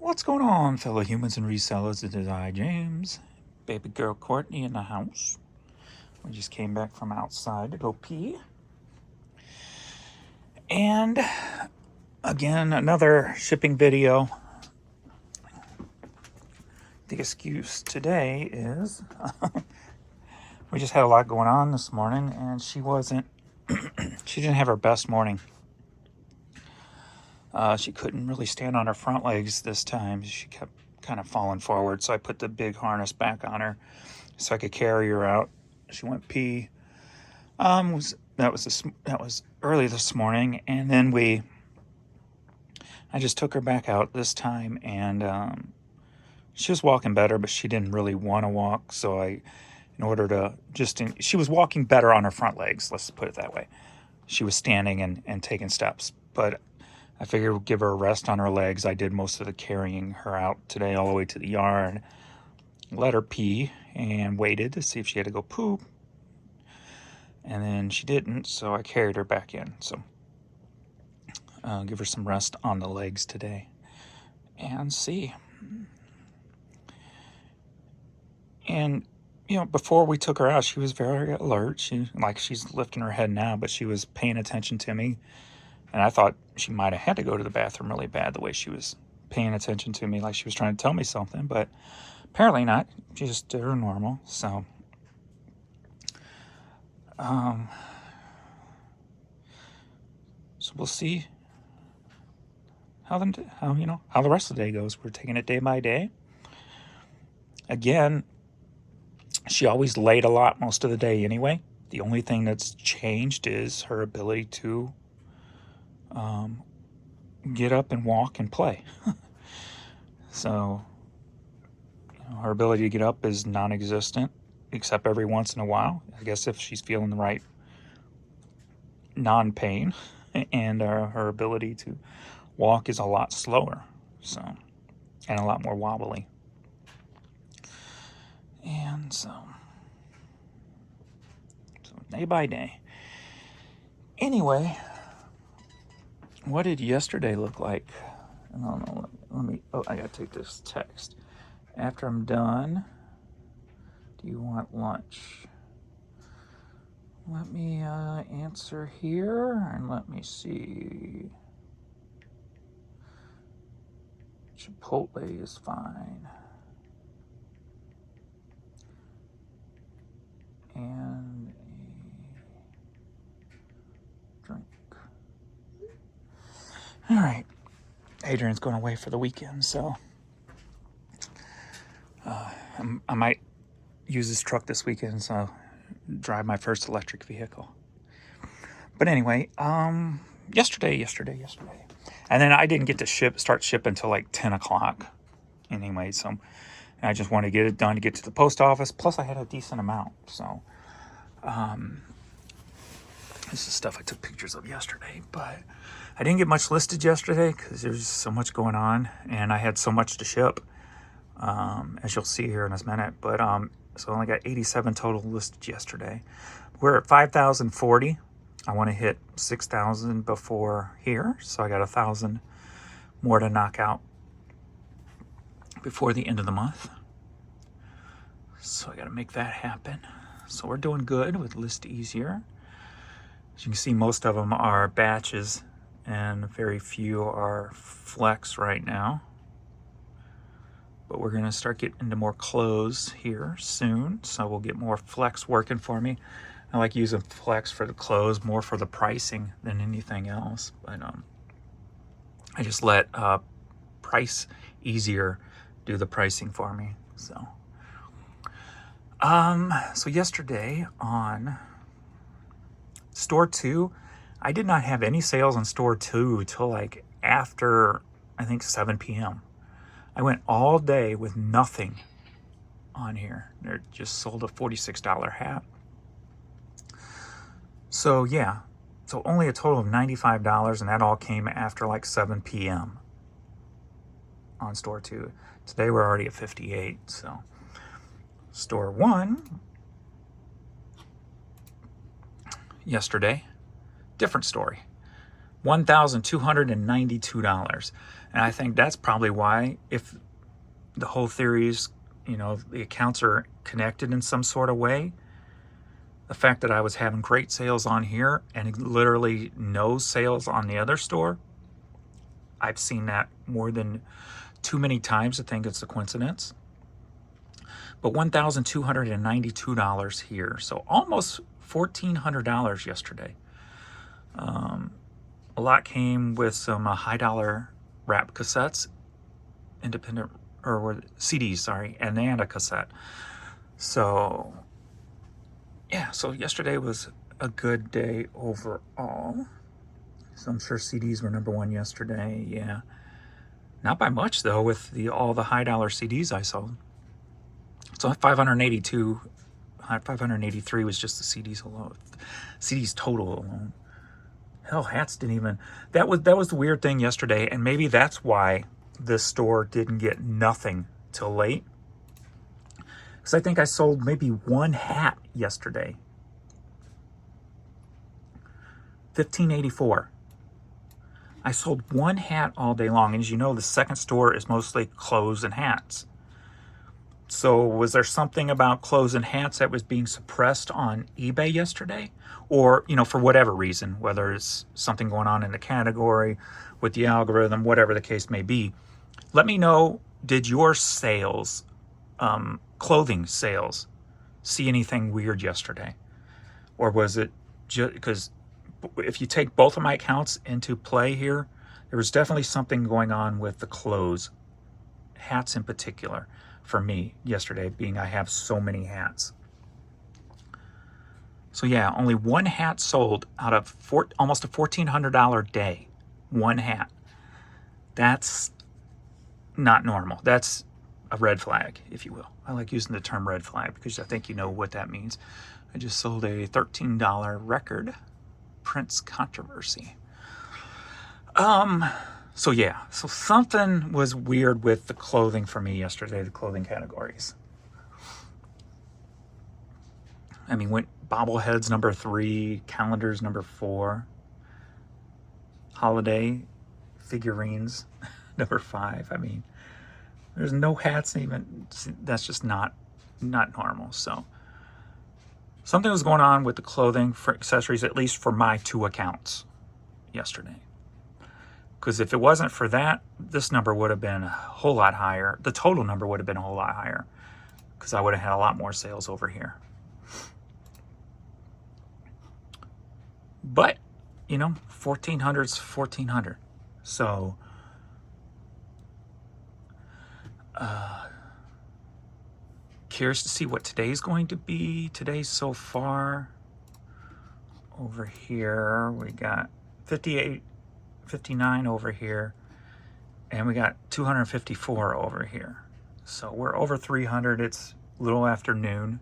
What's going on, fellow humans and resellers? It is I, James. Baby girl Courtney in the house. We just came back from outside to go pee. And again, another shipping video. The excuse today is we just had a lot going on this morning, and she didn't have her best morning. She couldn't really stand on her front legs this time. She kept kind of falling forward, so I put the big harness back on her so I could carry her out. She went pee. That was early this morning, and then I just took her back out this time, and she was walking better, but she didn't really want to walk. So she was walking better on her front legs. Let's put it that way. She was standing and taking steps, but I figured we'd give her a rest on her legs. I did most of the carrying her out today all the way to the yard, let her pee, and waited to see if she had to go poop. And then she didn't, so I carried her back in. So give her some rest on the legs today and see. And, before we took her out, she was very alert. She's lifting her head now, but she was paying attention to me. And I thought she might have had to go to the bathroom really bad the way she was paying attention to me, like she was trying to tell me something. But apparently not. She just did her normal. So, we'll see how the rest of the day goes. We're taking it day by day. Again, she always laid a lot most of the day anyway. The only thing that's changed is her ability to get up and walk and play. So, her ability to get up is non-existent, except every once in a while. I guess if she's feeling the right non-pain, and her ability to walk is a lot slower, and a lot more wobbly. And so day by day. Anyway, what did yesterday look like? I don't know. I gotta take this text. After I'm done, do you want lunch? Let me answer here, and let me see. Chipotle is fine. And a drink. All right. Adrian's going away for the weekend, so I might use this truck this weekend, so drive my first electric vehicle. But anyway, yesterday, and then I didn't get to start shipping until like 10 o'clock. Anyway, so I just wanted to get it done to get to the post office. Plus, I had a decent amount, so this is stuff I took pictures of yesterday. But I didn't get much listed yesterday because there's so much going on, and I had so much to ship, as you'll see here in a minute. But so I only got 87 total listed yesterday. We're at 5,040. I want to hit 6,000 before here, so I got 1,000 more to knock out before the end of the month. So I got to make that happen. So we're doing good with List Easier. As you can see, most of them are batches and very few are flex right now. But we're going to start getting into more clothes here soon, so we'll get more flex working for me. I like using flex for the clothes more for the pricing than anything else. But I just let Price Easier do the pricing for me. So yesterday on Store 2, I did not have any sales on Store 2 till like after, I think, 7 p.m. I went all day with nothing on here. They just sold a $46 hat. So yeah, so only a total of $95, and that all came after like 7 p.m. on Store 2. Today we're already at 58, so Store 1, yesterday, different story. $1,292. And I think that's probably why, if the whole theory is, the accounts are connected in some sort of way, the fact that I was having great sales on here and literally no sales on the other store, I've seen that more than too many times to think it's a coincidence. But $1,292 here, so almost $1,400 yesterday. A lot came with some high dollar rap cassettes, independent, or CDs, sorry, and a cassette. So yeah, so yesterday was a good day overall. So I'm sure CDs were number one yesterday. Yeah, not by much though, with all the high dollar CDs I sold. So 583 was just the CDs alone. CDs total alone. Hell, hats didn't even. That was the weird thing yesterday, and maybe that's why this store didn't get nothing till late. Because I think I sold maybe one hat yesterday. $15.84. I sold one hat all day long, and as you know, the second store is mostly clothes and hats. So was there something about clothes and hats that was being suppressed on eBay yesterday? Or, for whatever reason, whether it's something going on in the category with the algorithm, whatever the case may be. Let me know, did your sales, clothing sales, see anything weird yesterday? Or was it just because if you take both of my accounts into play here, there was definitely something going on with the clothes, hats in particular. For me yesterday, being I have so many hats. So yeah, only one hat sold out of almost a $1,400 day. One hat. That's not normal. That's a red flag, if you will. I like using the term red flag because I think you know what that means. I just sold a $13 record, Prince Controversy. So yeah, so something was weird with the clothing for me yesterday, the clothing categories. I mean, went bobbleheads number 3, calendars number 4, holiday figurines number 5. I mean, there's no hats even. That's just not normal. So something was going on with the clothing for accessories, at least for my 2 accounts yesterday. Because if it wasn't for that, this number would have been a whole lot higher. The total number would have been a whole lot higher because I would have had a lot more sales over here. But, 1,400's 1,400. So, curious to see what today's going to be. Today's so far, over here, we got 58. 59 over here, and we got 254 over here. So we're over 300. It's a little after noon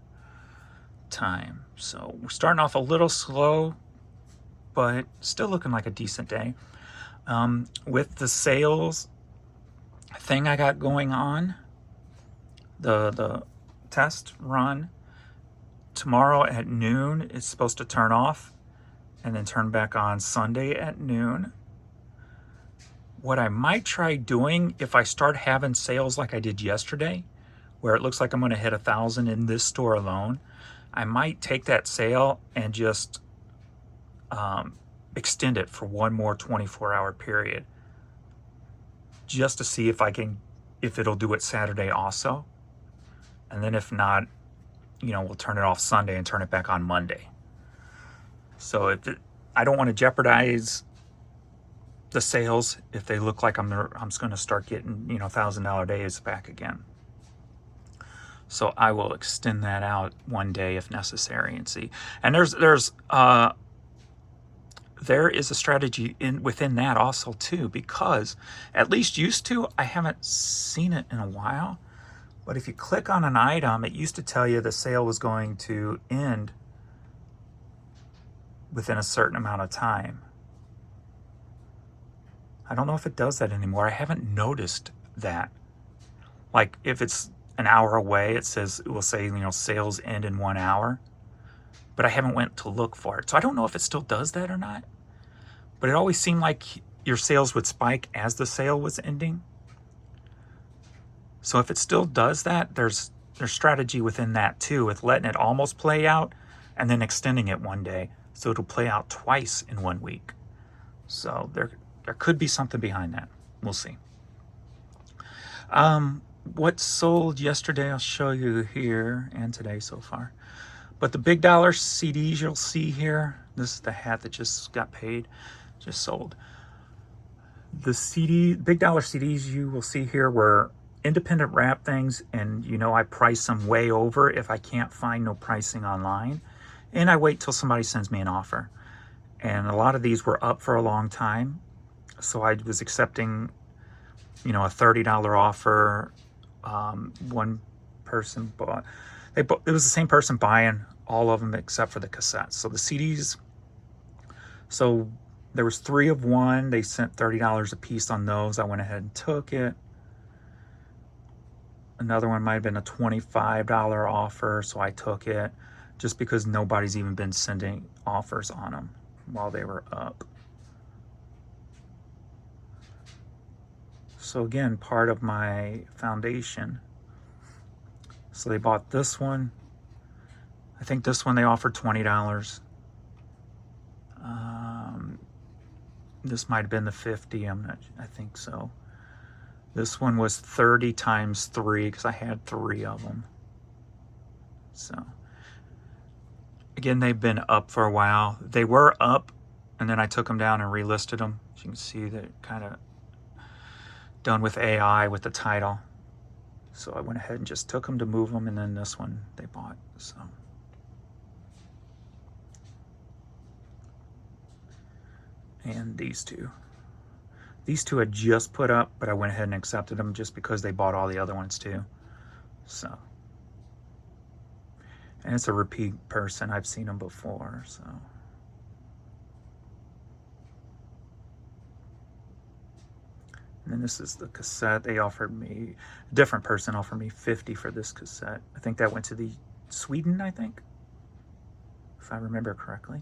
time. So we're starting off a little slow, but still looking like a decent day. With the sales thing I got going on, the test run, tomorrow at noon, it's supposed to turn off and then turn back on Sunday at noon. What I might try doing, if I start having sales like I did yesterday, where it looks like I'm going to hit 1,000 in this store alone, I might take that sale and just extend it for one more 24-hour period, just to see if it'll do it Saturday also. And then if not, we'll turn it off Sunday and turn it back on Monday. So I don't want to jeopardize the sales if they look like I'm just going to start getting $1,000 days back again. So I will extend that out one day if necessary and see. And there is a strategy within that also too, because at least used to, I haven't seen it in a while, but if you click on an item, it used to tell you the sale was going to end within a certain amount of time. I don't know if it does that anymore. I haven't noticed that. Like if it's an hour away, it will say, sales end in 1 hour, but I haven't went to look for it. So I don't know if it still does that or not, but it always seemed like your sales would spike as the sale was ending. So if it still does that, there's strategy within that too, with letting it almost play out and then extending it one day, so it'll play out twice in 1 week. So there could be something behind that. We'll see. What sold yesterday, I'll show you here, and today so far. But the big dollar CDs you'll see here, this is the hat that just got paid, just sold. The big dollar CDs you will see here were independent wrap things, and you know I price them way over if I can't find no pricing online, and I wait till somebody sends me an offer. And a lot of these were up for a long time, so I was accepting, you know, a $30 offer. One person bought, it was the same person buying all of them except for the cassettes. So the CDs, so there was 3 of one. They sent $30 a piece on those. I went ahead and took it. Another one might have been a $25 offer, so I took it just because nobody's even been sending offers on them while they were up. So again, part of my foundation. So they bought this one. I think this one they offered $20. This might have been the 50. I think so. This one was 30 times 3 because I had 3 of them. So again, they've been up for a while. They were up, and then I took them down and relisted them. As you can see, they're kind of done with AI with the title. So I went ahead and just took them to move them, and then this one they bought. So and these two I just put up, but I went ahead and accepted them just because they bought all the other ones too. So, and it's a repeat person. I've seen them before. So and then this is the cassette. They offered me, a different person offered me 50 for this cassette. I think that went to the Sweden, I think, if I remember correctly.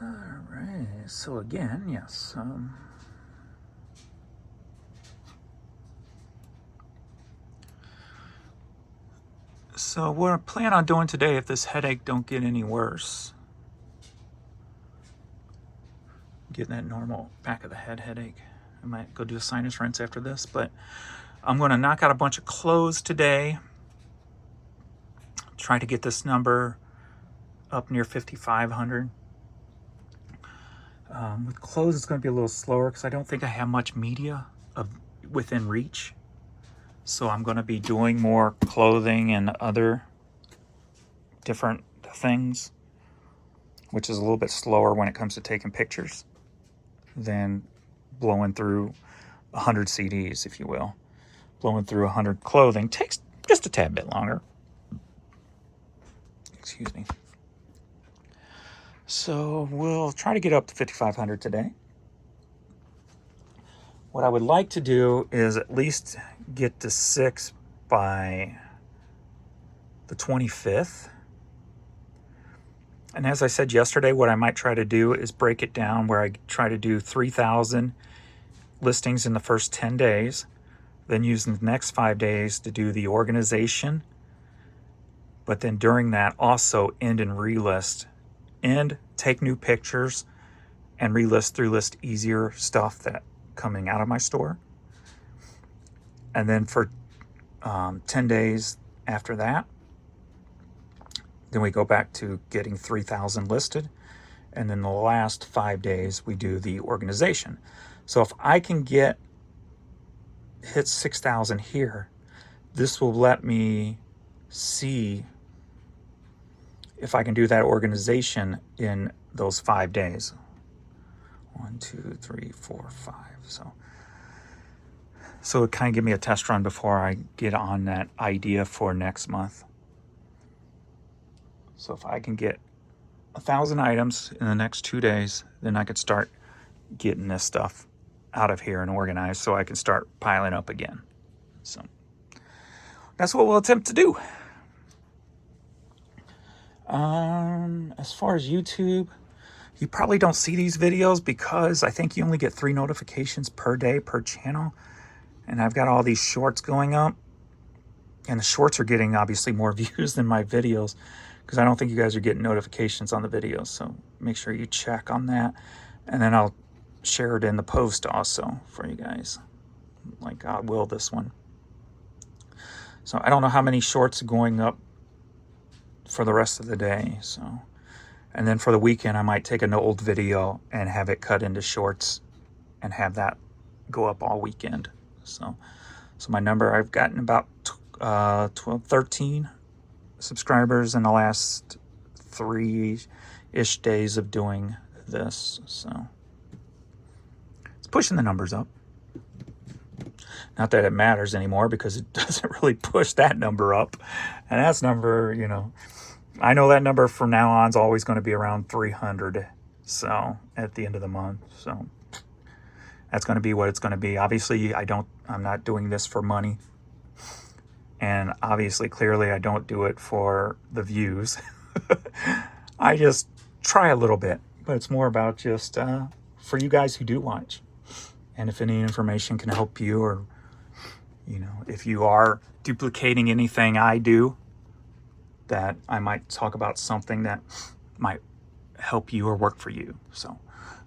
All right, so again, yes. So what I plan on doing today, if this headache don't get any worse, getting that normal back of the head headache, I might go do a sinus rinse after this, but I'm going to knock out a bunch of clothes today. Try to get this number up near 5,500. With clothes, it's going to be a little slower because I don't think I have much media within reach. So I'm going to be doing more clothing and other different things, which is a little bit slower when it comes to taking pictures than blowing through 100 CDs, if you will. Blowing through 100 clothing takes just a tad bit longer. Excuse me. So we'll try to get up to 5,500 today. What I would like to do is at least get to 6 by the 25th. And as I said yesterday, what I might try to do is break it down where I try to do 3,000 listings in the first 10 days, then use the next 5 days to do the organization. But then during that, also end and relist. And take new pictures and relist through list easier stuff that coming out of my store. And then for 10 days after that, then we go back to getting 3,000 listed. And then the last 5 days, we do the organization. So if I can hit 6,000 here, this will let me see if I can do that organization in those 5 days. 1, 2, 3, 4, 5. So it kind of give me a test run before I get on that idea for next month. So if I can get 1,000 items in the next 2 days, then I could start getting this stuff out of here and organized so I can start piling up again. So that's what we'll attempt to do. As far as YouTube, you probably don't see these videos because I think you only get 3 notifications per day per channel. And I've got all these shorts going up. And the shorts are getting obviously more views than my videos because I don't think you guys are getting notifications on the videos. So make sure you check on that. And then I'll share it in the post also for you guys, like I will this one. So I don't know how many shorts are going up for the rest of the day. So, and then for the weekend, I might take an old video and have it cut into shorts and have that go up all weekend. So my number, I've gotten about 13 subscribers in the last 3-ish days of doing this. So it's pushing the numbers up. Not that it matters anymore because it doesn't really push that number up. And that's number, you know, I know that number from now on is always going to be around 300. So at the end of the month. So that's going to be what it's going to be. Obviously, I'm not doing this for money. And obviously, clearly, I don't do it for the views. I just try a little bit. But it's more about just for you guys who do watch. And if any information can help you, or, you know, if you are duplicating anything I do, that I might talk about something that might help you or work for you. So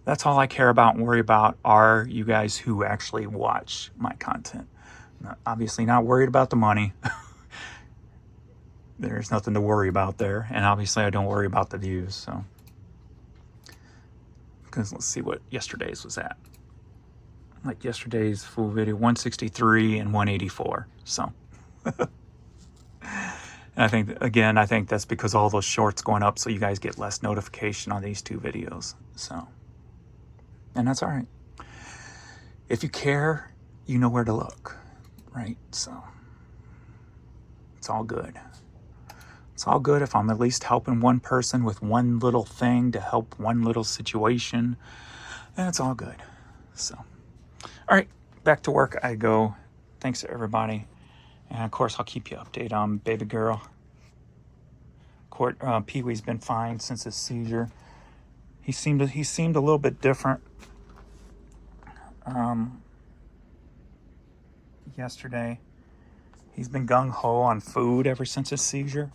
that's all I care about and worry about are you guys who actually watch my content. Obviously not worried about the money. There's nothing to worry about there. And obviously I don't worry about the views. So, because let's see what yesterday's was at. Like yesterday's full video, 163 and 184. So, and I think that's because all those shorts going up, so you guys get less notification on these 2 videos. So, and that's all right. If you care, you know where to look, right? So, it's all good. It's all good if I'm at least helping one person with one little thing to help one little situation. And it's all good. So, all right, back to work I go. Thanks to everybody. And of course, I'll keep you updated on baby girl. Pee-wee's been fine since his seizure. He seemed a little bit different. Yesterday, he's been gung-ho on food ever since his seizure.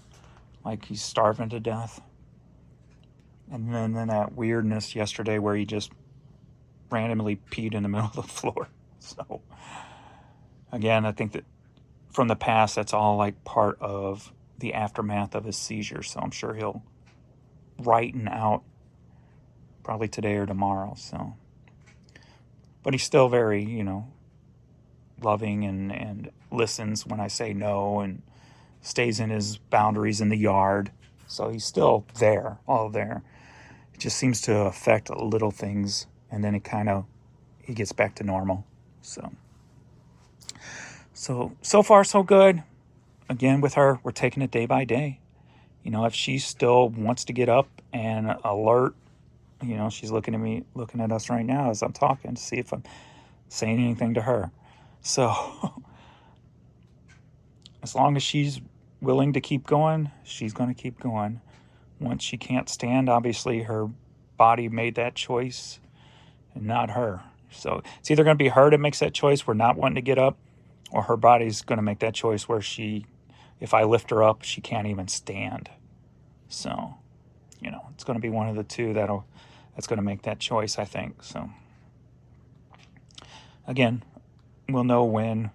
Like he's starving to death. And then that weirdness yesterday where he just randomly peed in the middle of the floor. So, again, I think that from the past, that's all like part of the aftermath of his seizure. So I'm sure he'll righten out probably today or tomorrow. So, but he's still very, you know, loving and listens when I say no and stays in his boundaries in the yard. So he's still there, all there. It just seems to affect little things, and then he gets back to normal. So far so good. Again, with her, we're taking it day by day. You know, if she still wants to get up and alert, you know, she's looking at us right now as I'm talking to see if I'm saying anything to her. So as long as she's willing to keep going, she's going to keep going. Once she can't stand, obviously her body made that choice and not her. So it's either going to be her that makes that choice, we're not wanting to get up, or her body's going to make that choice where if I lift her up, she can't even stand. So, you know, it's going to be one of the two that's going to make that choice, I think. So, again, we'll know when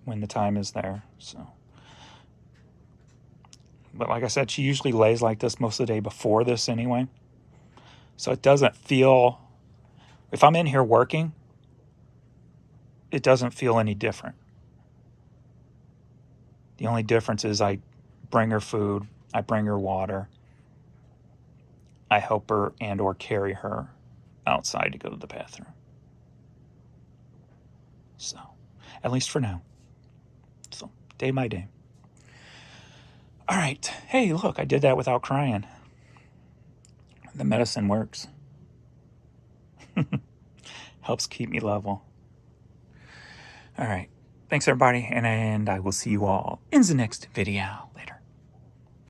the time is there. So, but like I said, she usually lays like this most of the day before this anyway. So it doesn't feel, if I'm in here working, it doesn't feel any different. The only difference is I bring her food, I bring her water, I help her and or carry her outside to go to the bathroom. So, at least for now. So, day by day. All right. Hey, look, I did that without crying. The medicine works. Helps keep me level. All right. Thanks everybody, and I will see you all in the next video.